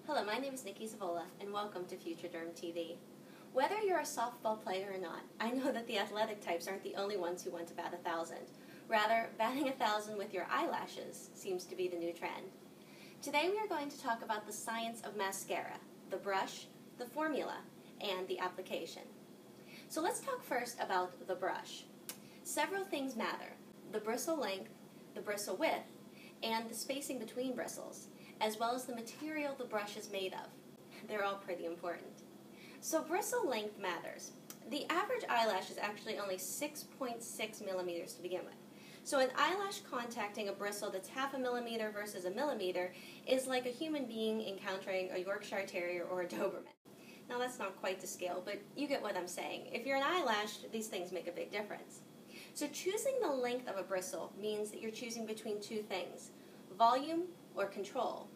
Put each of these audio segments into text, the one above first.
Hello, my name is Nikki Zavola, and welcome to FutureDerm TV. Whether you're a softball player or not, I know that the athletic types aren't the only ones who want to bat 1,000. Rather, batting 1,000 with your eyelashes seems to be the new trend. Today we are going to talk about the science of mascara, the brush, the formula, and the application. So let's talk first about the brush. Several things matter: the bristle length, the bristle width, and the spacing between bristles, as well as the material the brush is made of. They're all pretty important. So bristle length matters. The average eyelash is actually only 6.6 millimeters to begin with. So an eyelash contacting a bristle that's half a millimeter versus a millimeter is like a human being encountering a Yorkshire Terrier or a Doberman. Now that's not quite to scale, but you get what I'm saying. If you're an eyelash, these things make a big difference. So choosing the length of a bristle means that you're choosing between two things: volume or control.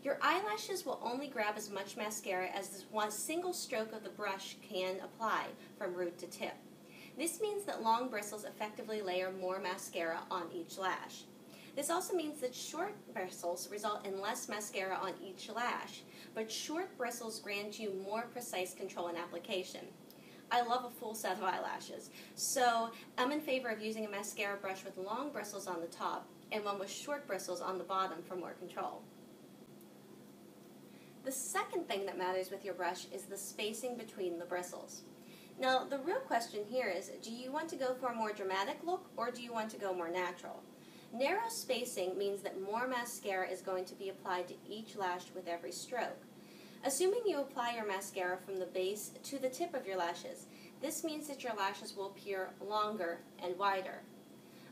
Your eyelashes will only grab as much mascara as this one single stroke of the brush can apply from root to tip. This means that long bristles effectively layer more mascara on each lash. This also means that short bristles result in less mascara on each lash, but short bristles grant you more precise control and application. I love a full set of eyelashes, so I'm in favor of using a mascara brush with long bristles on the top and one with short bristles on the bottom for more control. The second thing that matters with your brush is the spacing between the bristles. Now, the real question here is, do you want to go for a more dramatic look or do you want to go more natural? Narrow spacing means that more mascara is going to be applied to each lash with every stroke. Assuming you apply your mascara from the base to the tip of your lashes, this means that your lashes will appear longer and wider.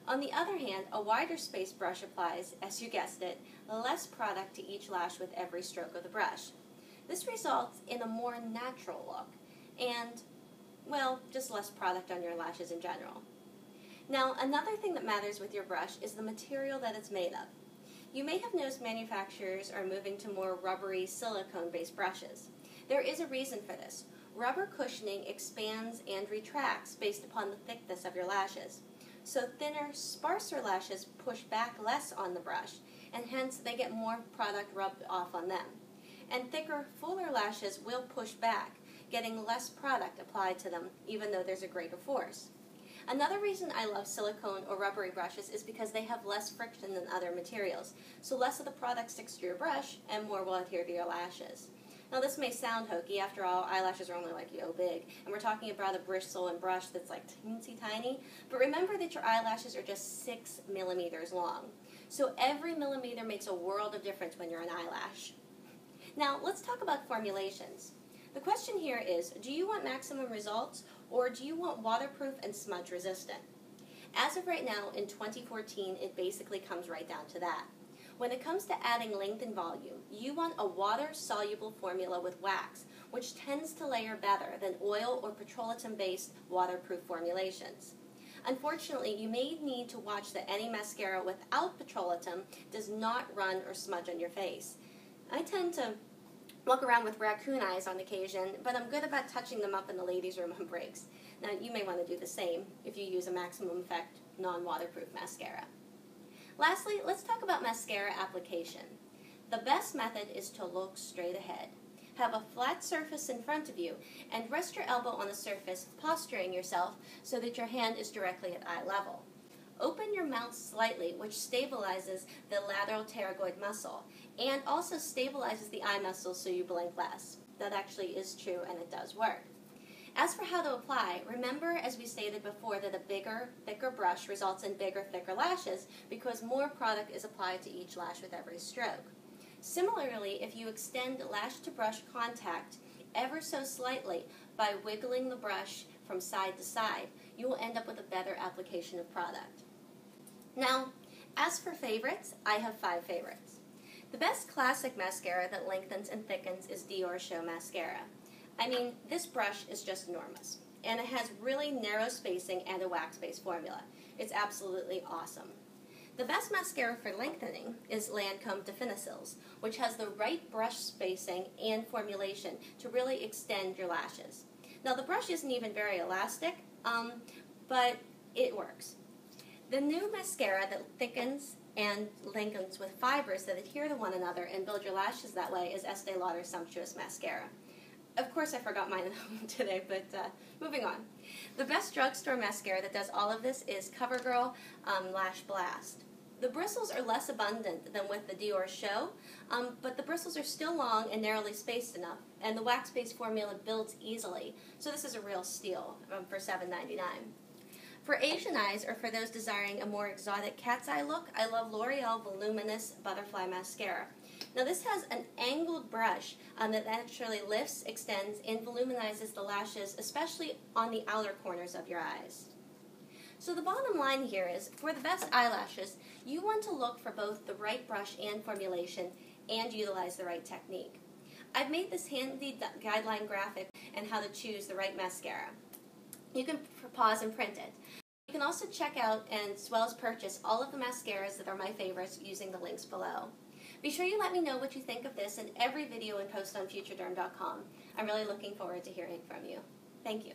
On the other hand, a wider space brush applies, as you guessed it, less product to each lash with every stroke of the brush. This results in a more natural look and, well, just less product on your lashes in general. Now, another thing that matters with your brush is the material that it's made of. You may have noticed manufacturers are moving to more rubbery, silicone-based brushes. There is a reason for this. Rubber cushioning expands and retracts based upon the thickness of your lashes. So thinner, sparser lashes push back less on the brush, and hence they get more product rubbed off on them. And thicker, fuller lashes will push back, getting less product applied to them, even though there's a greater force. Another reason I love silicone or rubbery brushes is because they have less friction than other materials, so less of the product sticks to your brush and more will adhere to your lashes. Now this may sound hokey, after all, eyelashes are only like big, and we're talking about a bristle and brush that's like teensy tiny, but remember that your eyelashes are just 6 millimeters long. So every millimeter makes a world of difference when you're an eyelash. Now let's talk about formulations. The question here is, do you want maximum results or do you want waterproof and smudge resistant? As of right now, in 2014, it basically comes right down to that. When it comes to adding length and volume, you want a water-soluble formula with wax, which tends to layer better than oil or petroleum-based waterproof formulations. Unfortunately, you may need to watch that any mascara without petroleum does not run or smudge on your face. I tend to walk around with raccoon eyes on occasion, but I'm good about touching them up in the ladies' room on breaks. Now, you may want to do the same if you use a maximum effect non-waterproof mascara. Lastly, let's talk about mascara application. The best method is to look straight ahead. Have a flat surface in front of you and rest your elbow on the surface, posturing yourself so that your hand is directly at eye level. Open your mouth slightly, which stabilizes the lateral pterygoid muscle and also stabilizes the eye muscles so you blink less. That actually is true and it does work. As for how to apply, remember, as we stated before, that a bigger, thicker brush results in bigger, thicker lashes because more product is applied to each lash with every stroke. Similarly, if you extend lash-to-brush contact ever so slightly by wiggling the brush from side to side, you will end up with a better application of product. Now, as for favorites, I have 5 favorites. The best classic mascara that lengthens and thickens is Dior Show Mascara. I mean, this brush is just enormous, and it has really narrow spacing and a wax-based formula. It's absolutely awesome. The best mascara for lengthening is Lancome Definicils, which has the right brush spacing and formulation to really extend your lashes. Now, the brush isn't even very elastic, but it works. The new mascara that thickens and ligaments with fibers that adhere to one another and build your lashes that way is Estee Lauder's Sumptuous Mascara. Of course, I forgot mine at home today, but moving on. The best drugstore mascara that does all of this is CoverGirl Lash Blast. The bristles are less abundant than with the Dior Show, but the bristles are still long and narrowly spaced enough, and the wax-based formula builds easily, so this is a real steal for $7.99. For Asian eyes, or for those desiring a more exotic cat's eye look, I love L'Oreal Voluminous Butterfly Mascara. Now this has an angled brush that naturally lifts, extends, and voluminizes the lashes, especially on the outer corners of your eyes. So the bottom line here is, for the best eyelashes, you want to look for both the right brush and formulation and utilize the right technique. I've made this handy guideline graphic on how to choose the right mascara. You can pause and print it. You can also check out and as well as purchase all of the mascaras that are my favorites using the links below. Be sure you let me know what you think of this in every video and post on FutureDerm.com. I'm really looking forward to hearing from you. Thank you.